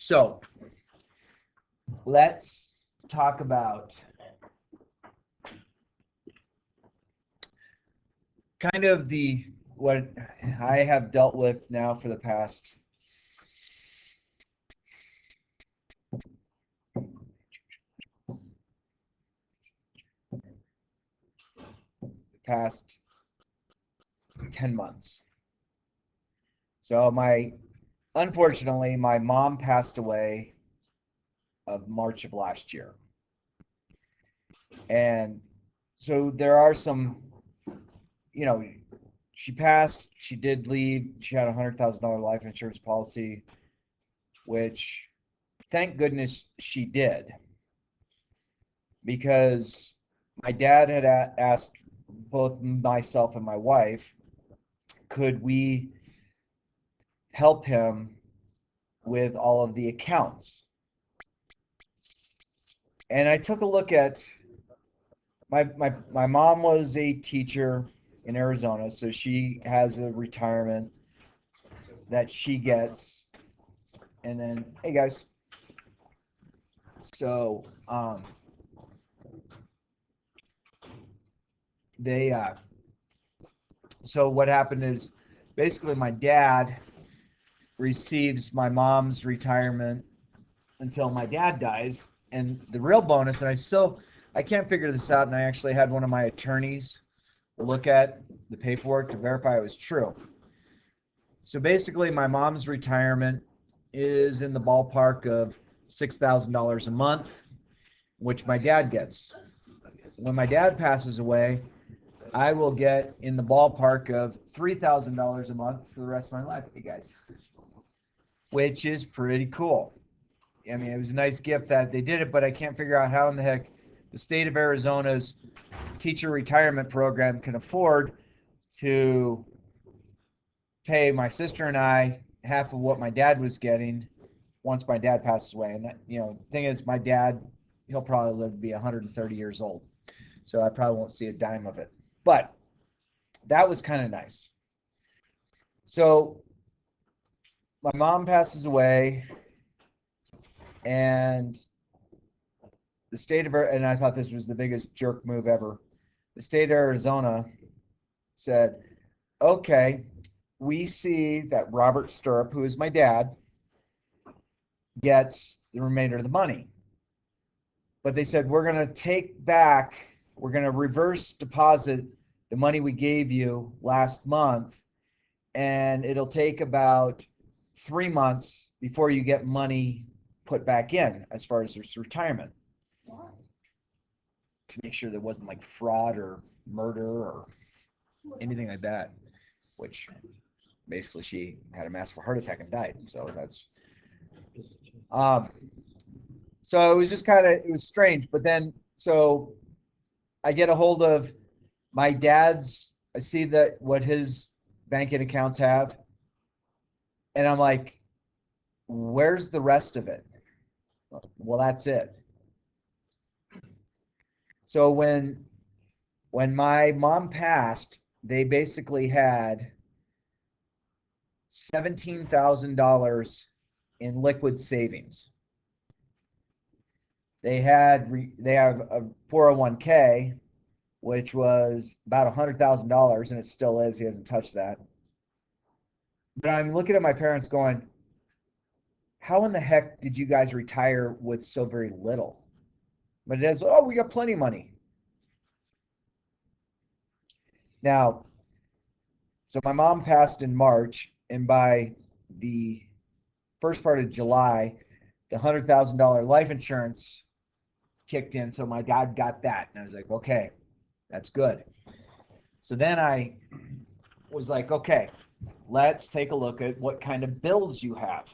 So let's talk about kind of what I have dealt with now for the past 10 months. So unfortunately, my mom passed away of March of last year. And so there are some, you know, she passed, she did leave, she had $100,000 life insurance policy, which thank goodness she did, because my dad had asked both myself and my wife, could we help him with all of the accounts? And I took a look at my mom was a teacher in Arizona, so she has a retirement that she gets. And then, hey guys, so they so what happened is basically my dad receives my mom's retirement until my dad dies. And the real bonus, and I can't figure this out, and I actually had one of my attorneys look at the paperwork to verify it was true. So basically, my mom's retirement is in the ballpark of $6,000 a month, which my dad gets. When my dad passes away, I will get in the ballpark of $3,000 a month for the rest of my life, you guys, which is pretty cool. I mean, it was a nice gift that they did it, but I can't figure out how in the heck the state of Arizona's teacher retirement program can afford to pay my sister and I half of what my dad was getting once my dad passes away. And that, the thing is, my dad, he'll probably live to be 130 years old, so I probably won't see a dime of it. But that was kind of nice. So my mom passes away, and the state of, and I thought this was the biggest jerk move ever. The state of Arizona said, okay, we see that Robert Stirrup, who is my dad, gets the remainder of the money. But they said, we're going to reverse deposit the money we gave you last month, and it'll take about 3 months before you get money put back in as far as his retirement. To make sure there wasn't like fraud or murder or anything like that, which basically she had a massive heart attack and died. So that's so it was just it was strange. But then, so I get a hold of my dad's, I see that what his banking accounts have, and I'm like, where's the rest of it? Well, that's it. So when my mom passed, they basically had $17,000 in liquid savings. They have a 401k, which was about $100,000, and it still is. He hasn't touched that. But I'm looking at my parents going, how in the heck did you guys retire with so very little? But it is, oh, we got plenty of money. Now, so my mom passed in March, and by the first part of July, the $100,000 life insurance kicked in. So my dad got that. And I was like, okay, that's good. So then I was like, okay, let's take a look at what kind of bills you have.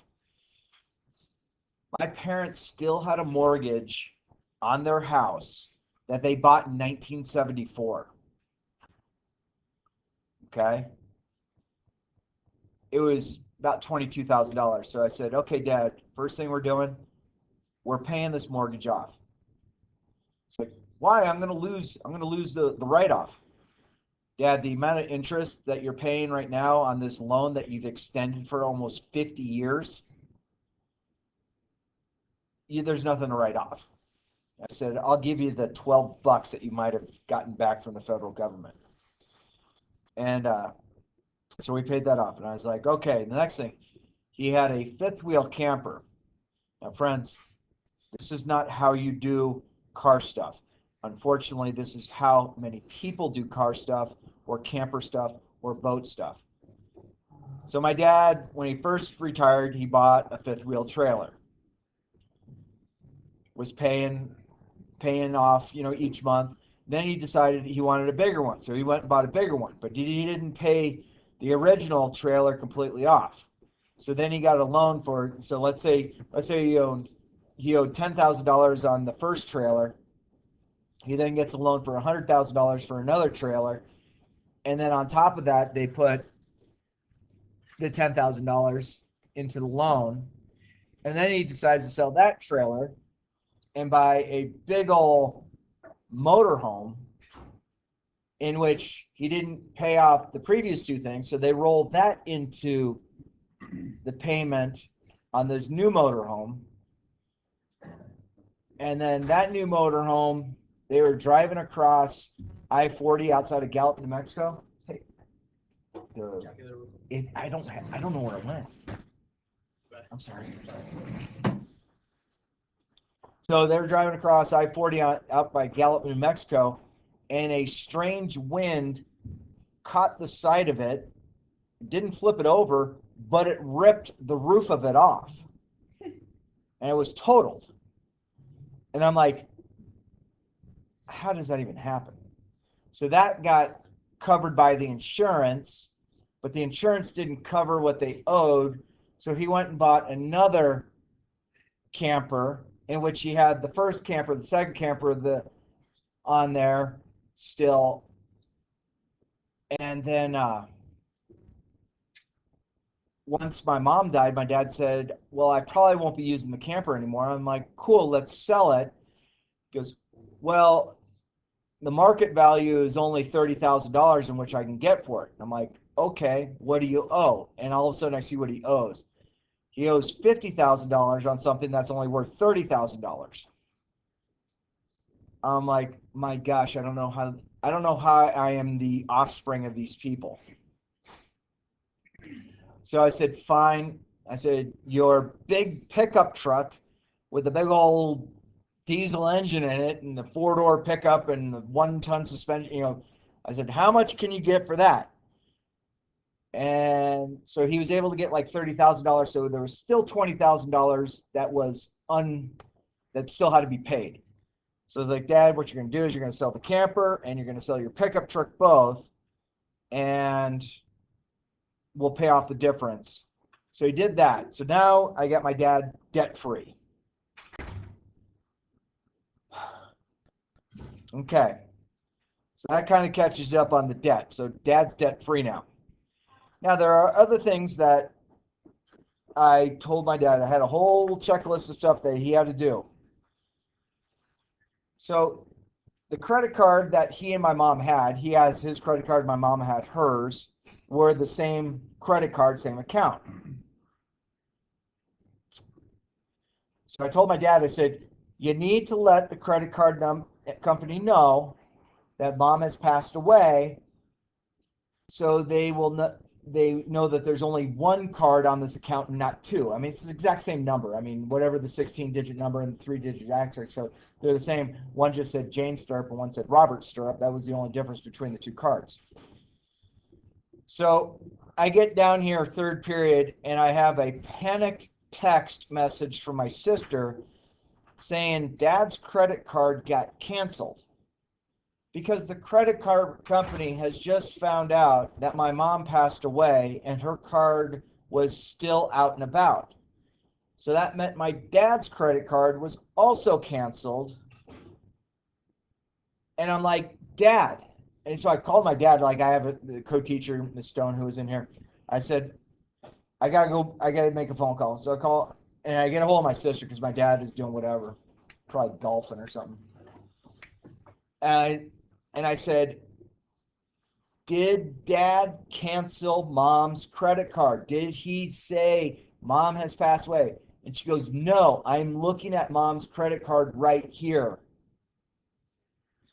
My parents still had a mortgage on their house that they bought in 1974. Okay. It was about $22,000. So I said, okay, Dad, first thing we're doing, we're paying this mortgage off. It's like, why? I'm going to lose the write-off. Dad, the amount of interest that you're paying right now on this loan that you've extended for almost 50 years, there's nothing to write off. I said, I'll give you the $12 that you might have gotten back from the federal government. And so we paid that off. And I was like, okay, the next thing, he had a fifth wheel camper. Now, friends, this is not how you do car stuff. Unfortunately, this is how many people do car stuff or camper stuff or boat stuff. So my dad, when he first retired, he bought a fifth wheel trailer. Was paying off, each month. Then he decided he wanted a bigger one, so he went and bought a bigger one. But he didn't pay the original trailer completely off. So then he got a loan for. So let's say he owed $10,000 on the first trailer. He then gets a loan for $100,000 for another trailer, and then on top of that, they put the $10,000 into the loan, and then he decides to sell that trailer and buy a big old motorhome in which he didn't pay off the previous two things. So they rolled that into the payment on this new motorhome. And then that new motorhome, they were driving across I-40 outside of Gallup, New Mexico. Hey, I don't know where it went. I'm sorry. So they were driving across I-40 out by Gallup, New Mexico, and a strange wind caught the side of it, didn't flip it over, but it ripped the roof of it off. And it was totaled. And I'm like, how does that even happen? So that got covered by the insurance, but the insurance didn't cover what they owed. So he went and bought another camper, in which he had the first camper, the second camper, on there still. And then once my mom died, my dad said, well, I probably won't be using the camper anymore. I'm like, cool, let's sell it. He goes, well, the market value is only $30,000 in which I can get for it. I'm like, okay, what do you owe? And all of a sudden I see what he owes. He owes $50,000 on something that's only worth $30,000. I'm like, my gosh, I don't know how I am the offspring of these people. So I said, fine. I said, your big pickup truck with a big old diesel engine in it and the 4-door pickup and the 1-ton suspension, I said, how much can you get for that? And so he was able to get like $30,000. So there was still $20,000 that still had to be paid. So I was like, Dad, what you're going to do is you're going to sell the camper and you're going to sell your pickup truck both, and we'll pay off the difference. So he did that. So now I got my dad debt free. Okay. So that kind of catches up on the debt. So Dad's debt free now. Now, there are other things that I told my dad. I had a whole checklist of stuff that he had to do. So the credit card that he and my mom had, he has his credit card, my mom had hers, were the same credit card, same account. So I told my dad, I said, you need to let the credit card company know that mom has passed away, so they know that there's only one card on this account and not two. I mean, it's the exact same number. I mean, whatever the 16-digit number and the 3-digit accent, so they're the same. One just said Jane Stirrup and one said Robert Stirrup. That was the only difference between the two cards. So I get down here third period and I have a panicked text message from my sister saying Dad's credit card got canceled because the credit card company has just found out that my mom passed away and her card was still out and about. So that meant my dad's credit card was also canceled. And I'm like, Dad. And so I called my dad, like I have the co-teacher, Ms. Stone, who was in here. I said, I gotta make a phone call. So I call and I get a hold of my sister because my dad is doing whatever, probably golfing or something. And I said, did Dad cancel Mom's credit card? Did he say Mom has passed away? And she goes, no, I'm looking at mom's credit card right here.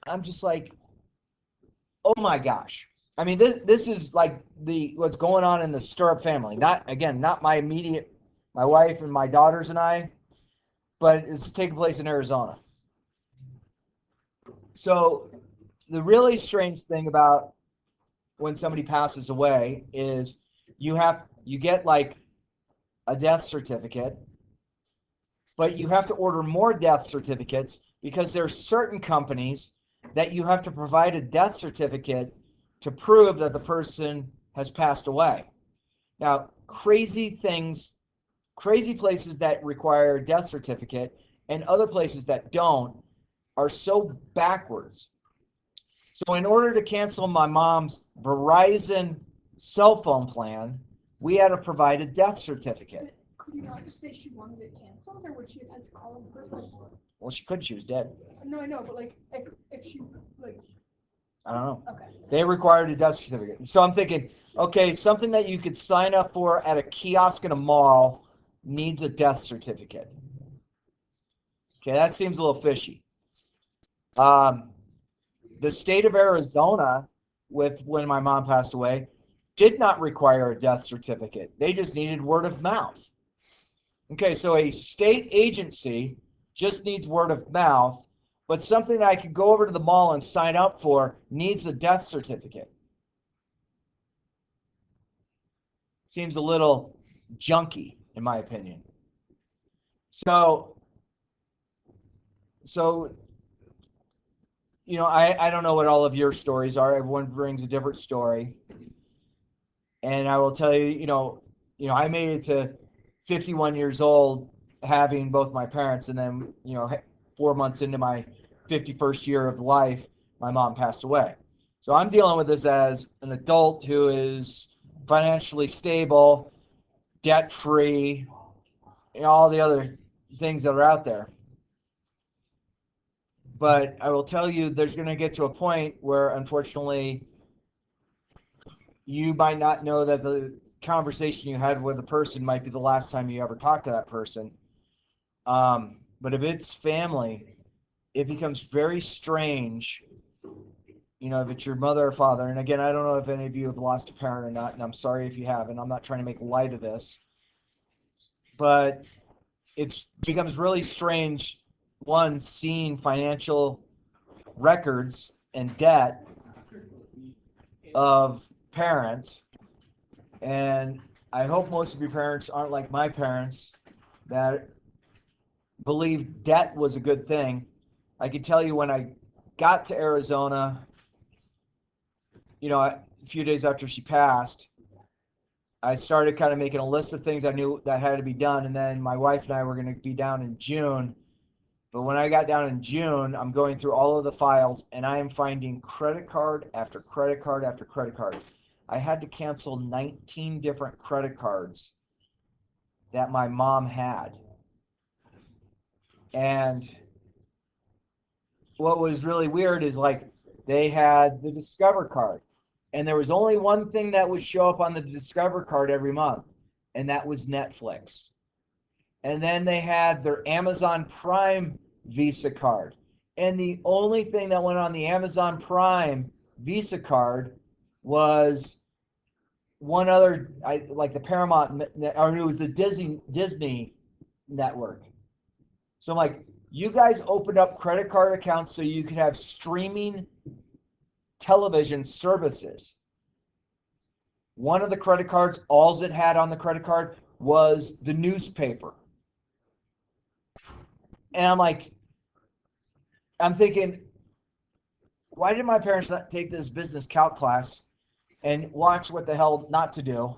I'm just like, oh my gosh. I mean, this is like what's going on in the Stirrup family. Not my immediate, my wife and my daughters and I, but it's taking place in Arizona. So the really strange thing about when somebody passes away is you get like a death certificate, but you have to order more death certificates because there's certain companies that you have to provide a death certificate to prove that the person has passed away. Now, crazy places that require a death certificate and other places that don't are so backwards. So in order to cancel my mom's Verizon cell phone plan, we had to provide a death certificate. Could you not just say she wanted it canceled, or would she have had to call them first? Well, she couldn't. She was dead. No, I know, but like, if she like. I don't know. Okay. They required a death certificate. So I'm thinking, okay, something that you could sign up for at a kiosk in a mall needs a death certificate. Okay, that seems a little fishy. The state of Arizona, when my mom passed away, did not require a death certificate. They just needed word of mouth. Okay, so a state agency just needs word of mouth, but something that I could go over to the mall and sign up for needs a death certificate. Seems a little junky, in my opinion. So you know, I don't know what all of your stories are. Everyone brings a different story. And I will tell you, you know, I made it to 51 years old having both my parents, and then, 4 months into my 51st year of life, my mom passed away. So I'm dealing with this as an adult who is financially stable, debt-free, all the other things that are out there. But I will tell you, there's going to get to a point where, unfortunately, you might not know that the conversation you had with a person might be the last time you ever talk to that person. But if it's family, it becomes very strange, if it's your mother or father. And again, I don't know if any of you have lost a parent or not, and I'm sorry if you haven't. I'm not trying to make light of this. But it becomes really strange, one, seeing financial records and debt of parents. And I hope most of your parents aren't like my parents that believed debt was a good thing. I can tell you, when I got to Arizona, a few days after she passed, I started kind of making a list of things I knew that had to be done. And then my wife and I were going to be down in June. But when I got down in June, I'm going through all of the files, and I am finding credit card after credit card after credit card. I had to cancel 19 different credit cards that my mom had. And what was really weird is, like, they had the Discover card, and there was only one thing that would show up on the Discover card every month, and that was Netflix. And then they had their Amazon Prime Visa card, and the only thing that went on the Amazon Prime Visa card was one other, like the Paramount, or it was the Disney network. So I'm like, you guys opened up credit card accounts so you could have streaming television services. One of the credit cards, all it had on the credit card was the newspaper. And I'm thinking, why did my parents not take this business calc class and watch what the hell not to do?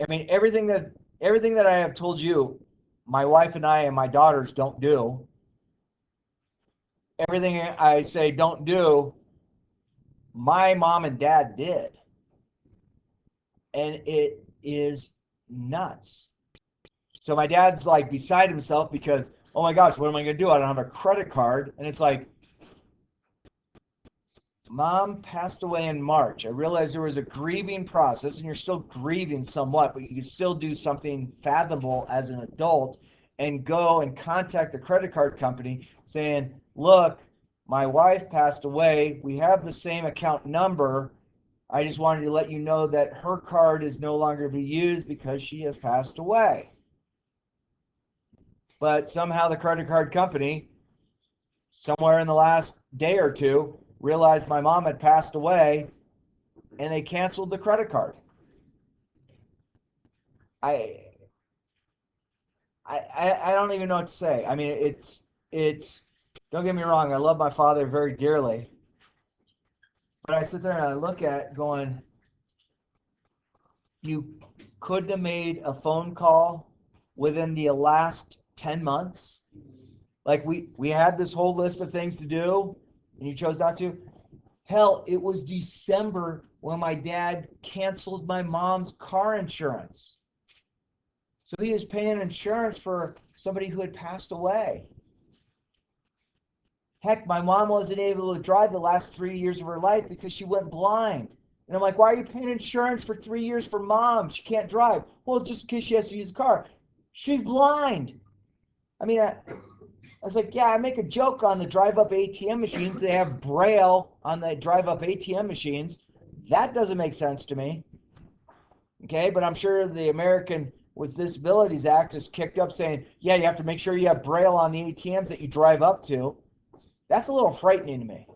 I mean, everything that I have told you, my wife and I and my daughters don't do. Everything I say don't do, my mom and dad did. And it is nuts. So my dad's like beside himself because, oh my gosh, what am I going to do? I don't have a credit card. And it's like, Mom passed away in March. I realized there was a grieving process, and you're still grieving somewhat, but you can still do something fathomable as an adult and go and contact the credit card company saying, look, my wife passed away. We have the same account number. I just wanted to let you know that her card is no longer to be used because she has passed away. But somehow the credit card company, somewhere in the last day or two, realized my mom had passed away and they canceled the credit card. I don't even know what to say. I mean, it's don't get me wrong, I love my father very dearly. But I sit there and I look at going, you couldn't have made a phone call within the last 10 months. Like we had this whole list of things to do and you chose not to. Hell, it was December when my dad canceled my mom's car insurance. So he was paying insurance for somebody who had passed away. Heck, my mom wasn't able to drive the last 3 years of her life because she went blind. And I'm like, why are you paying insurance for 3 years for mom? She can't drive. Well, just in case she has to use a car. She's blind. I mean, I was like, yeah, I make a joke on the drive-up ATM machines. They have Braille on the drive-up ATM machines. That doesn't make sense to me. Okay, but I'm sure the American with Disabilities Act is kicked up saying, yeah, you have to make sure you have Braille on the ATMs that you drive up to. That's a little frightening to me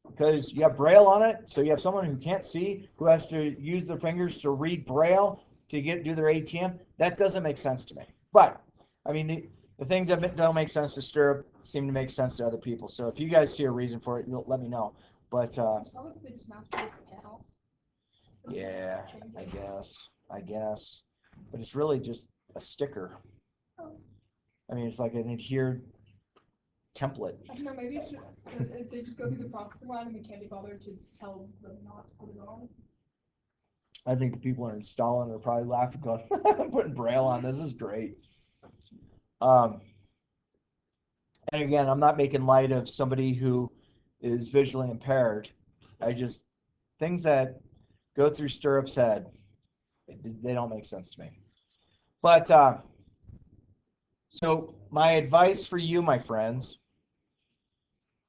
because you have Braille on it, so you have someone who can't see who has to use their fingers to read Braille to do their ATM. That doesn't make sense to me. But I mean, the things that don't make sense to Stirrup seem to make sense to other people. So if you guys see a reason for it, let me know. But Probably because they just mass produced the panels. yeah, I guess, but it's really just a sticker. Oh. I mean, it's like an adhered template. I don't know, maybe it should, if they just go through the processing line and we can't be bothered to tell them not to put it on. I think the people who are installing are probably laughing, going, "I'm putting Braille on. This is great." And again, I'm not making light of somebody who is visually impaired. I just things that go through Stirrup's head, they don't make sense to me. But so my advice for you, my friends,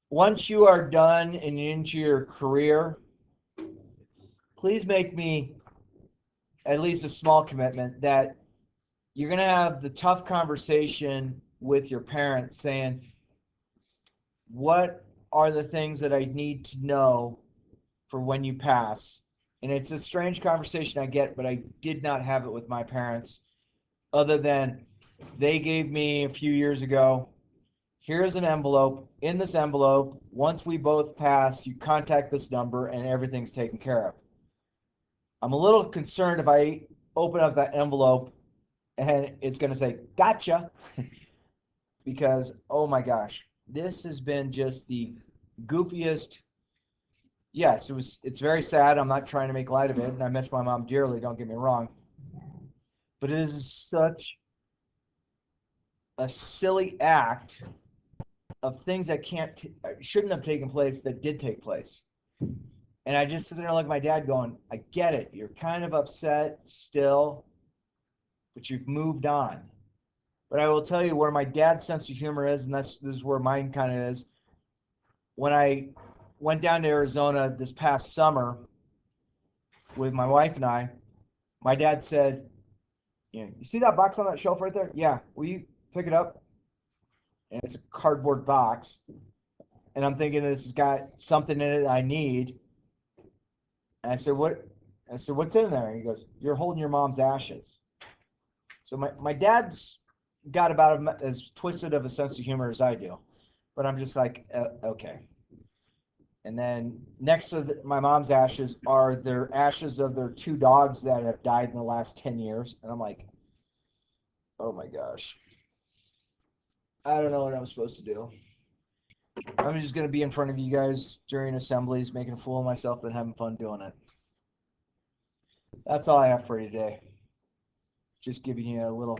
once you are done and into your career, please make me at least a small commitment that you're going to have the tough conversation with your parents saying, what are the things that I need to know for when you pass? And it's a strange conversation I get, but I did not have it with my parents other than they gave me a few years ago, here's an envelope. In this envelope, once we both pass, you contact this number and everything's taken care of. I'm a little concerned if I open up that envelope and it's going to say, gotcha. Because, oh my gosh, this has been just the goofiest. Yes, it's very sad. I'm not trying to make light of it. And I miss my mom dearly, don't get me wrong. But it is such a silly act of things that shouldn't have taken place that did take place. And I just sit there like my dad going, I get it. You're kind of upset still, but you've moved on. But I will tell you where my dad's sense of humor is, and this is where mine kind of is. When I went down to Arizona this past summer with my wife and I, my dad said, you see that box on that shelf right there? Yeah, will you pick it up? And it's a cardboard box. And I'm thinking this has got something in it that I need. And I said, what? I said, what's in there? And he goes, you're holding your mom's ashes. So my dad's got about as twisted of a sense of humor as I do. But I'm just like, okay. And then next to my mom's ashes are their ashes of their 2 dogs that have died in the last 10 years. And I'm like, oh my gosh. I don't know what I'm supposed to do. I'm just going to be in front of you guys during assemblies, making a fool of myself and having fun doing it. That's all I have for you today. Just giving you a little